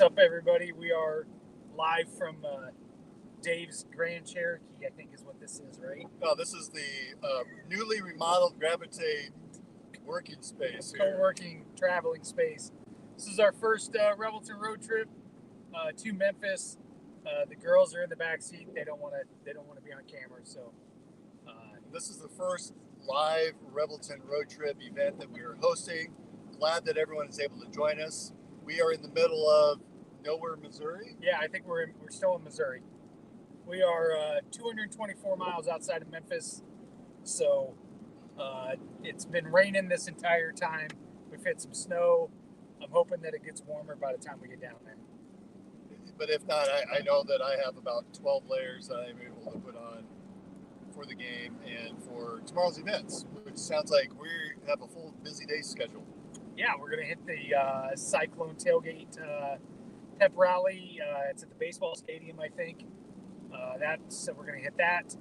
What's up, everybody? We are live from Dave's Grand Cherokee, I think is what this is, right? No, this is the newly remodeled Gravitate working space here. Co-working, traveling space. This is our first Revelton road trip to Memphis. The girls are in the back seat. They don't want to be on camera, so. This is the first live Revelton road trip event that we are hosting. Glad that everyone is able to join us. We are in the middle of nowhere, Missouri. Yeah, I think we're still in Missouri. We are 224 miles outside of Memphis, so it's been raining this entire time. We've hit some snow. I'm hoping that it gets warmer by the time we get down there. But if not, I know that I have about 12 layers that I'm able to put on for the game and for tomorrow's events, which sounds like we have a full busy day scheduled. Yeah, we're going to hit the Cyclone Tailgate Pep Rally. It's at the baseball stadium, I think. So we're going to hit that.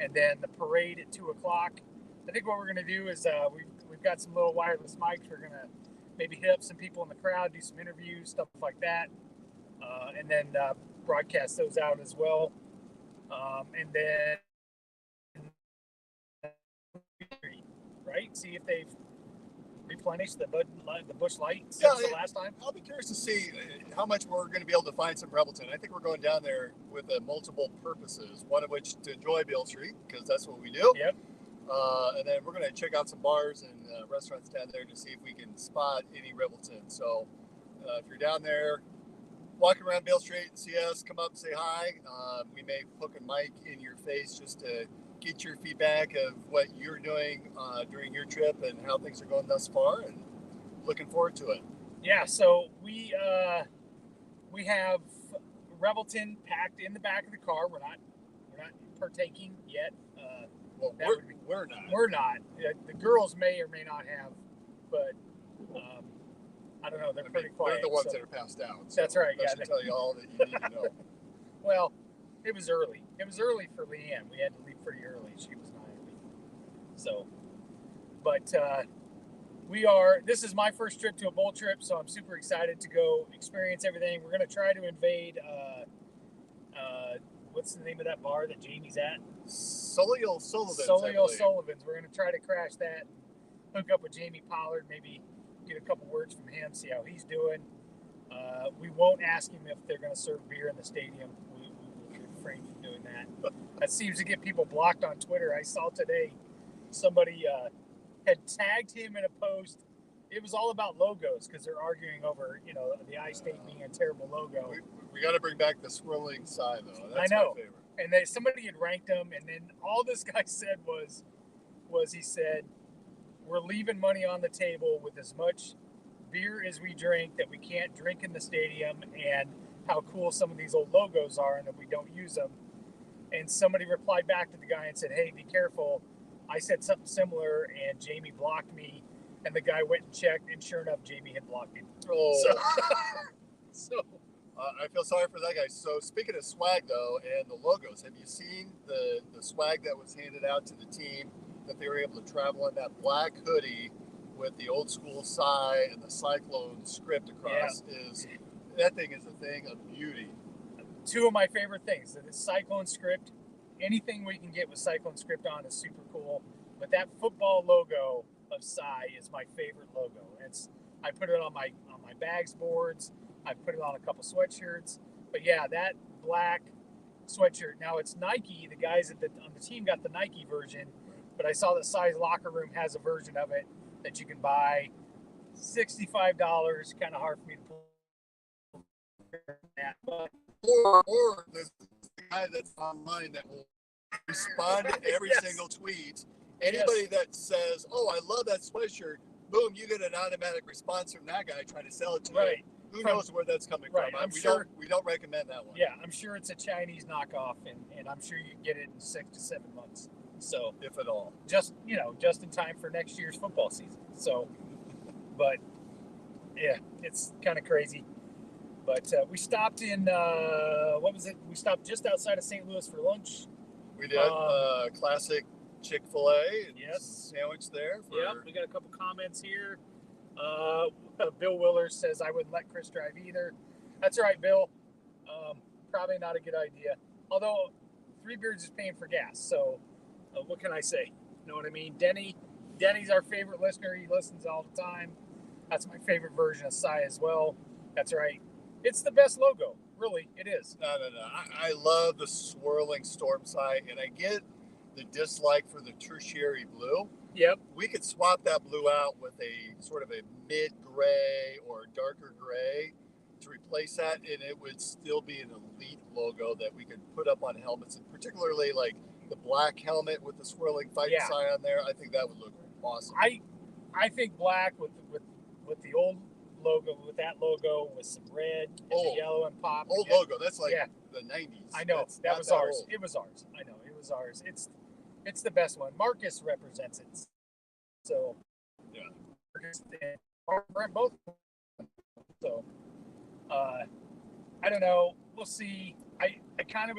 And then the parade at 2 o'clock. I think what we're going to do is we've got some little wireless mics. We're going to maybe hit up some people in the crowd, do some interviews, stuff like that. And then broadcast those out as well. And then, right, see if they've replenished the Busch Light since the last time. I'll be curious to see how much we're going to be able to find some Revelton. I think we're going down there with multiple purposes, one of which to enjoy Beale Street, because that's what we do. Yep. And then we're going to check out some bars and restaurants down there to see if we can spot any Revelton. So if you're down there walking around Beale Street and see us, come up and say hi. We may hook a mic in your face just to get your feedback of what you're doing during your trip and how things are going thus far, and looking forward to it. Yeah, so we have Revelton packed in the back of the car. We're not partaking yet. Well, we're not. We're not. The girls may or may not have, but I don't know. They're pretty quiet. They're the ones that are passed out. So that's right. That should tell you all that you need to know. Well, it was early. It was early for Leanne. We had to leave pretty early. She was not happy. So, but this is my first trip to a bowl trip, so I'm super excited to go experience everything. We're going to try to invade, what's the name of that bar that Jamie's at? Solio Sullivan's. Solio Sullivan's. We're going to try to crash that, hook up with Jamie Pollard, maybe get a couple words from him, see how he's doing. We won't ask him if they're going to serve beer in the stadium. We will refrain from doing that. That seems to get people blocked on Twitter. I saw today somebody had tagged him in a post. It was all about logos because they're arguing over, the iState being a terrible logo. We got to bring back the swirling sigh, though. That's I know. My favorite. And somebody had ranked them, and then all this guy said was he said, we're leaving money on the table with as much beer as we drink that we can't drink in the stadium, and how cool some of these old logos are and that we don't use them. And somebody replied back to the guy and said, hey, be careful. I said something similar, and Jamie blocked me. And the guy went and checked, and sure enough, Jamie had blocked him. Oh. So I feel sorry for that guy. So speaking of swag, though, and the logos, have you seen the swag that was handed out to the team that they were able to travel in? That black hoodie with the old school Psy and the Cyclone script across that thing is a thing of beauty. Two of my favorite things, the Cyclone script. Anything we can get with Cyclone script on is super cool. But that football logo of Psy is my favorite logo. I put it on my bags boards. I put it on a couple sweatshirts. But yeah, that black sweatshirt. Now it's Nike. The guys on the team got the Nike version, but I saw that Psy's locker room has a version of it that you can buy. $65. Kind of hard for me to pull that. Or there's the guy that's online that will respond to every single tweet. Anybody that says, "Oh, I love that sweatshirt," boom, you get an automatic response from that guy trying to sell it to you. Who knows where that's coming from? We don't recommend that one. Yeah, I'm sure it's a Chinese knockoff, and I'm sure you can get it in 6 to 7 months. So, if at all, just in time for next year's football season. So, but yeah, it's kind of crazy. But we stopped in what was it? We stopped just outside of St. Louis for lunch. We did classic Chick-fil-A. Yes, sandwich there. We got a couple comments here. Bill Willers says I wouldn't let Chris drive either. That's all right, Bill. Probably not a good idea. Although Three Beards is paying for gas, so what can I say? You know what I mean? Denny's our favorite listener. He listens all the time. That's my favorite version of Psy as well. That's right. It's the best logo. Really, it is. No. I love the swirling storm sight, and I get the dislike for the tertiary blue. Yep. We could swap that blue out with a sort of a mid-gray or darker gray to replace that, and it would still be an elite logo that we could put up on helmets, and particularly like the black helmet with the swirling fighting sign on there. I think that would look awesome. I think black with the old logo, with that logo with some red and the yellow and pop. Old logo. That's like the 90s. I know. That was ours. Old. It was ours. I know. It was ours. It's the best one. Marcus represents it. So yeah. Marcus and Brent both. So I don't know. We'll see. I kind of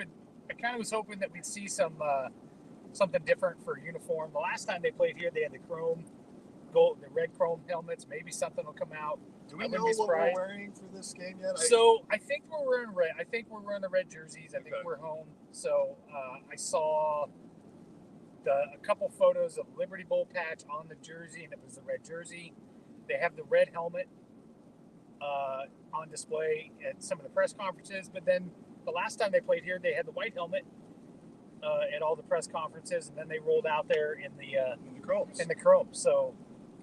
was hoping that we'd see something different for uniform. The last time they played here, they had the red chrome helmets. Maybe something will come out. Do we know what we're wearing for this game yet? So I think we're wearing red. I think we're wearing the red jerseys. I think we're home. So I saw a couple photos of Liberty Bowl patch on the jersey, and it was the red jersey. They have the red helmet on display at some of the press conferences. But then the last time they played here, they had the white helmet at all the press conferences, and then they rolled out there in the chrome. So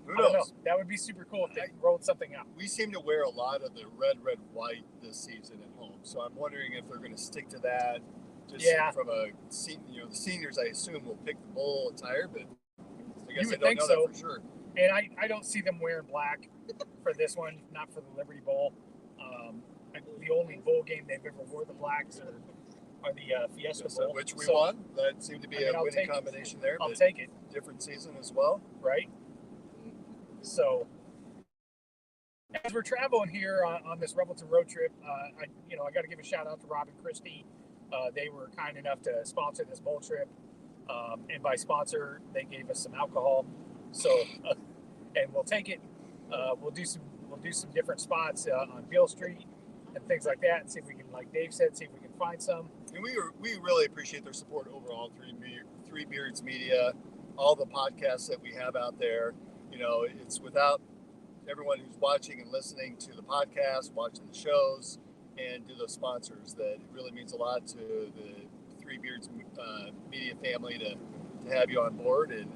who I don't knows? know. That would be super cool if they rolled something out. We seem to wear a lot of the red, white this season at home. So I'm wondering if they're going to stick to that. From the seniors, I assume will pick the bowl attire, but I guess I don't know that for sure. And I don't see them wearing black for this one, not for the Liberty Bowl. The only bowl game they've ever wore the blacks are the Fiesta Bowl. Which we won. That seemed to be a winning combination there. I'll take it. Different season as well. Right? So, as we're traveling here on this Revelton road trip, I got to give a shout out to Rob and Christy. They were kind enough to sponsor this bowl trip, and by sponsor, they gave us some alcohol. So, and we'll take it. We'll do some different spots on Beale Street and things like that, and see if we can, like Dave said, see if we can find some. And we really appreciate their support overall. Three Beards Media, all the podcasts that we have out there. It's without everyone who's watching and listening to the podcast, watching the shows, and to those sponsors, that it really means a lot to the Three Beards media family to have you on board and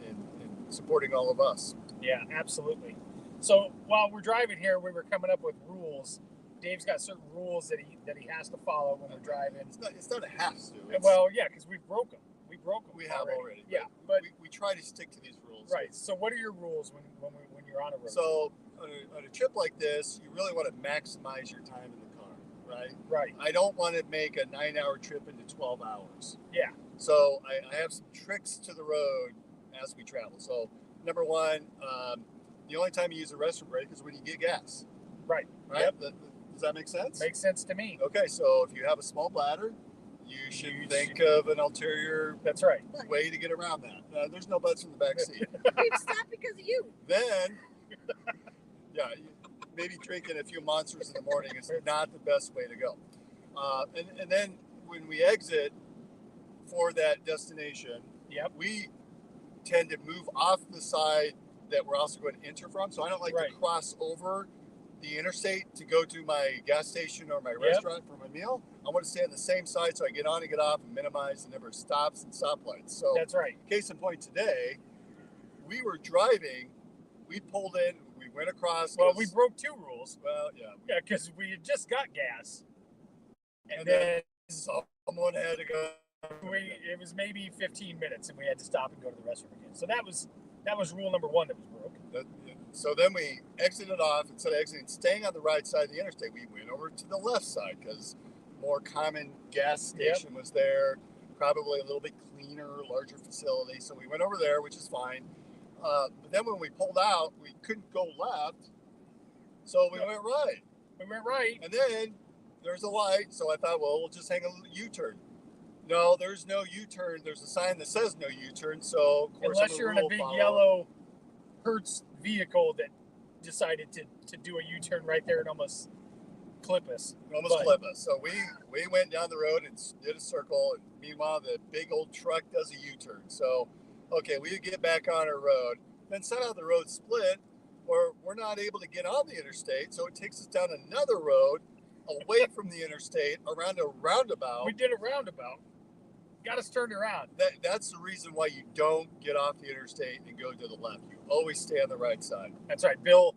supporting all of us. Yeah, absolutely. So while we're driving here, we were coming up with rules. Dave's got certain rules that he has to follow when we're driving. It's not a have to. Well, yeah, because we broke them. We have already. Yeah, but we try to stick to these rules. Right. So what are your rules when you're on a road? So on a trip like this, you really want to maximize your time in the car, right? Right. I don't want to make a 9-hour trip into 12 hours. Yeah. So I have some tricks to the road as we travel. So number one, the only time you use a restroom break is when you get gas. Right. Yep. Does that make sense? Makes sense to me. Okay, so if you have a small bladder, you should think of an ulterior way to get around that. There's no butts in the back seat. We've stopped because of you. Then, maybe drinking a few monsters in the morning is not the best way to go. And then when we exit for that destination, we tend to move off the side that we're also going to enter from. So I don't like to cross over the interstate to go to my gas station or my restaurant for my meal. I want to stay on the same side so I get on and get off and minimize the number of stops and stoplights. So that's right. Case in point today, we were driving, we pulled in, we went across. Well, we broke two rules. Well, yeah, because we had just got gas, and then someone had to go. It was maybe 15 minutes, and we had to stop and go to the restroom again. So that was rule number one that was broke. So then we exited off. Instead of staying on the right side of the interstate, we went over to the left side because more common gas station was there, probably a little bit cleaner, larger facility. So we went over there, which is fine. But then when we pulled out, we couldn't go left, so we went right. We went right. And then there's a light, so I thought, well, we'll just hang a U-turn. No, there's no U-turn. There's a sign that says no U-turn, so of course unless you're in a big yellow Hertz vehicle that decided to do a U-turn right there and almost clip us. Clip us. So we went down the road and did a circle, and meanwhile the big old truck does a U-turn. So, okay, we get back on our road. Then somehow the road split, or we're not able to get on the interstate, so it takes us down another road away from the interstate around a roundabout. We did a roundabout. Got us turned around. That's the reason why you don't get off the interstate and go to the left. You always stay on the right side. That's right. Bill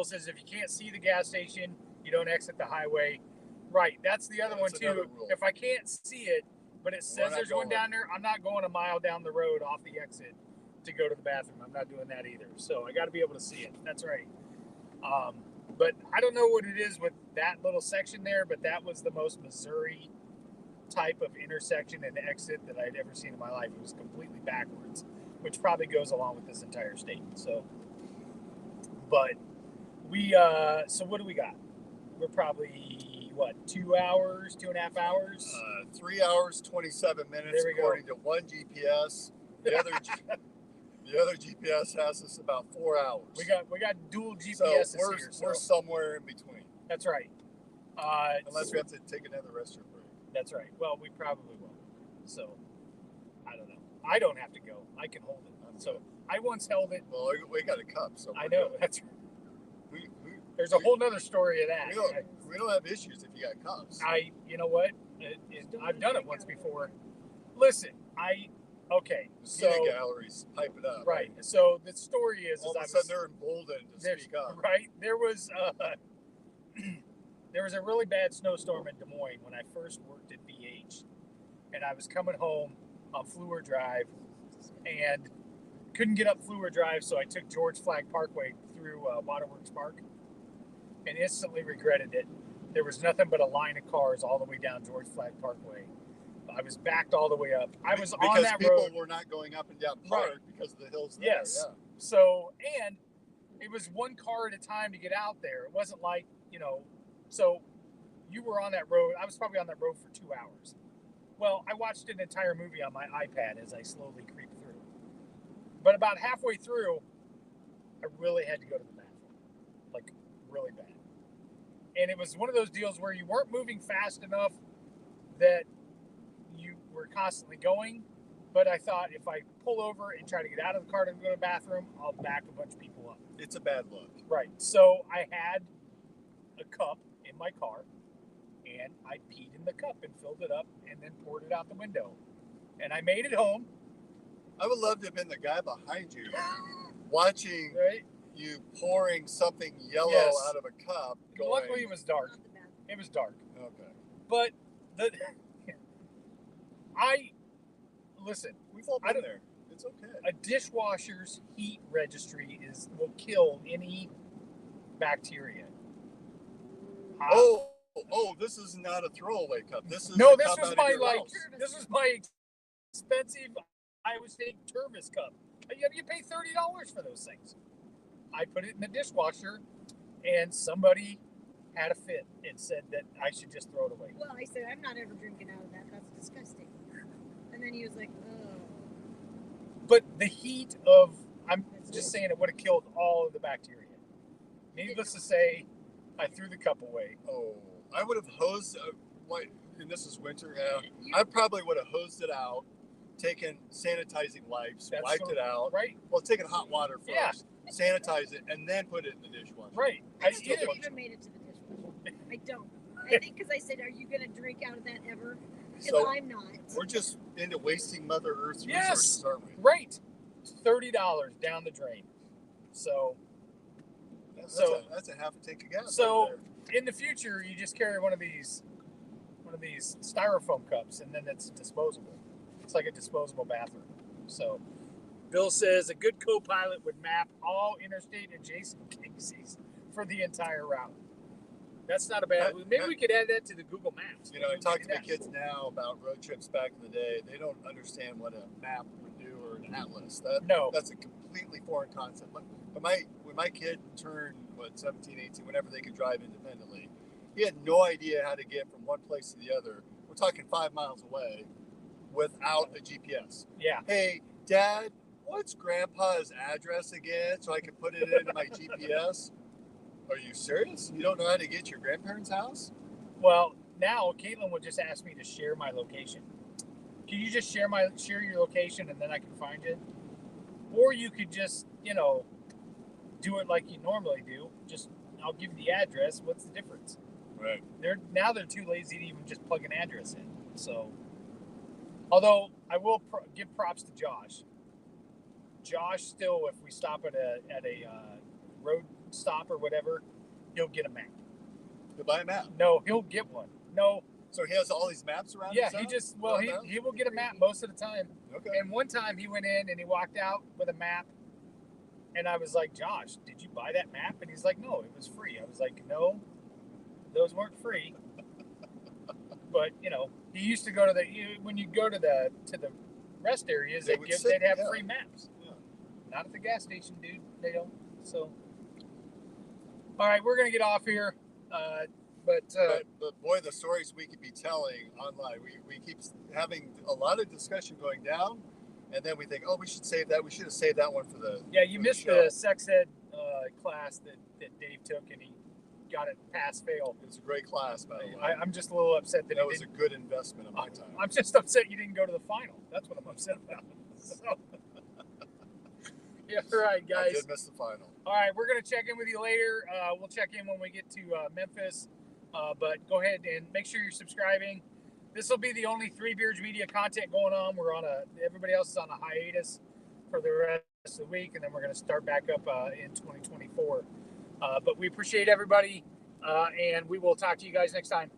says if you can't see the gas station, you don't exit the highway. Right. That's the other one too. If I can't see it, but it says there's one down there, I'm not going a mile down the road off the exit to go to the bathroom. I'm not doing that either. So I got to be able to see it. That's right. But I don't know what it is with that little section there, but that was the most Missouri type of intersection and exit that I'd ever seen in my life. It was completely backwards, which probably goes along with this entire state. So, but we, so what do we got? We're probably, what, 2 hours, 2.5 hours? 3 hours, 27 minutes, according to one GPS. The other GPS has us about 4 hours. We got dual GPSs here. So we're somewhere in between. That's right. Unless we have to take another restroom break. That's right. Well, we probably will. So, I don't know. I don't have to go. I can hold it. So, I once held it. Well, we got a cup, so I know. Good. That's right. There's a whole nother story of that. We don't have issues if you got cups. You know what? I've done it once before. Listen, okay. So galleries pipe it up. Right. So the story is, all of a sudden they're emboldened to speak up. Right. There was a really bad snowstorm in Des Moines when I first worked at BH, and I was coming home on Fleur Drive, and couldn't get up Fleur Drive, so I took George Flagg Parkway through Waterworks Park, and instantly regretted it. There was nothing but a line of cars all the way down George Flagg Parkway. I was backed all the way up. I was on that road. Because people were not going up and down Park because of the hills there. Yes. Yeah. So, and it was one car at a time to get out there. It wasn't like, so you were on that road. I was probably on that road for 2 hours. Well, I watched an entire movie on my iPad as I slowly creeped through. But about halfway through, I really had to go to the bathroom. Like, really bad. And it was one of those deals where you weren't moving fast enough that you were constantly going. But I thought if I pull over and try to get out of the car to go to the bathroom, I'll back a bunch of people up. It's a bad look. Right. So I had a cup in my car, and I peed in the cup and filled it up and then poured it out the window. And I made it home. I would love to have been the guy behind you watching you pouring something yellow out of a cup. Luckily, it was dark. It was dark. Okay. But listen. We've all been there. It's okay. A dishwasher's heat registry will kill any bacteria. This is not a throwaway cup. This is this was my expensive Iowa State Tervis cup. You pay $30 for those things. I put it in the dishwasher, and somebody had a fit and said that I should just throw it away. Well, I said, I'm not ever drinking out of that. That's disgusting. And then he was like, oh. But the heat of, I'm just saying it would have killed all of the bacteria. Needless to say, I threw the cup away. Oh, I would have hosed, and this is winter, I probably would have hosed it out, taken sanitizing wipes, wiped it out. Right. Well, taken hot water first, sanitize it, and then put it in the dishwasher. Right. I still haven't even made it to the dishwasher. I don't. I think because I said, are you going to drink out of that ever? Because I'm not. We're just into wasting Mother Earth's resources, aren't we? Right. $30 down the drain. So that's a half a tank of gas. So right in the future, you just carry one of these styrofoam cups, and then it's disposable. It's like a disposable bathroom. So Bill says a good co-pilot would map all interstate adjacent exits for the entire route. That's not a bad. Maybe we could add that to the Google Maps. I talk to the kids now about road trips back in the day. They don't understand what a map would do or an atlas. That's a completely foreign concept. But when my kid turned 17, 18, whenever they could drive independently, he had no idea how to get from one place to the other. We're talking 5 miles away without a GPS. Yeah. Hey, Dad, what's Grandpa's address again so I can put it into my GPS? Are you serious? You don't know how to get to your grandparents' house? Well, now Caitlin would just ask me to share my location. Can you just share your location and then I can find it? Or you could just, do it like you normally do. Just I'll give you the address. What's the difference? Right. They're too lazy to even just plug an address in. So, although I will give props to Josh. Josh still, if we stop at a road stop or whatever, he'll get a map. To buy a map? No, he'll get one. No. So he has all these maps around. Yeah, he will get a map most of the time. Okay. And one time he went in and he walked out with a map, and I was like, Josh, did you buy that map? And he's like, no, it was free. I was like, no, those weren't free. But he used to go to when you go to the rest areas, they'd have free maps. Yeah. Not at the gas station, dude. They don't. So, all right, we're gonna get off here. But boy, the stories we could be telling online. We keep having a lot of discussion going down, and then we think, oh, we should save that. We should have saved that one for the. Yeah, you missed the sex ed class that Dave took, and he got it pass-fail. It's a great class, by the way. I'm just a little upset that was a good investment of my time. I'm just upset you didn't go to the final. That's what I'm upset about. So, yeah, all right, guys. I did miss the final. All right, we're going to check in with you later. We'll check in when we get to Memphis. But go ahead and make sure you're subscribing. This will be the only Three Beards Media content going on. Everybody else is on a hiatus for the rest of the week, and then we're going to start back up in 2024. But we appreciate everybody, and we will talk to you guys next time.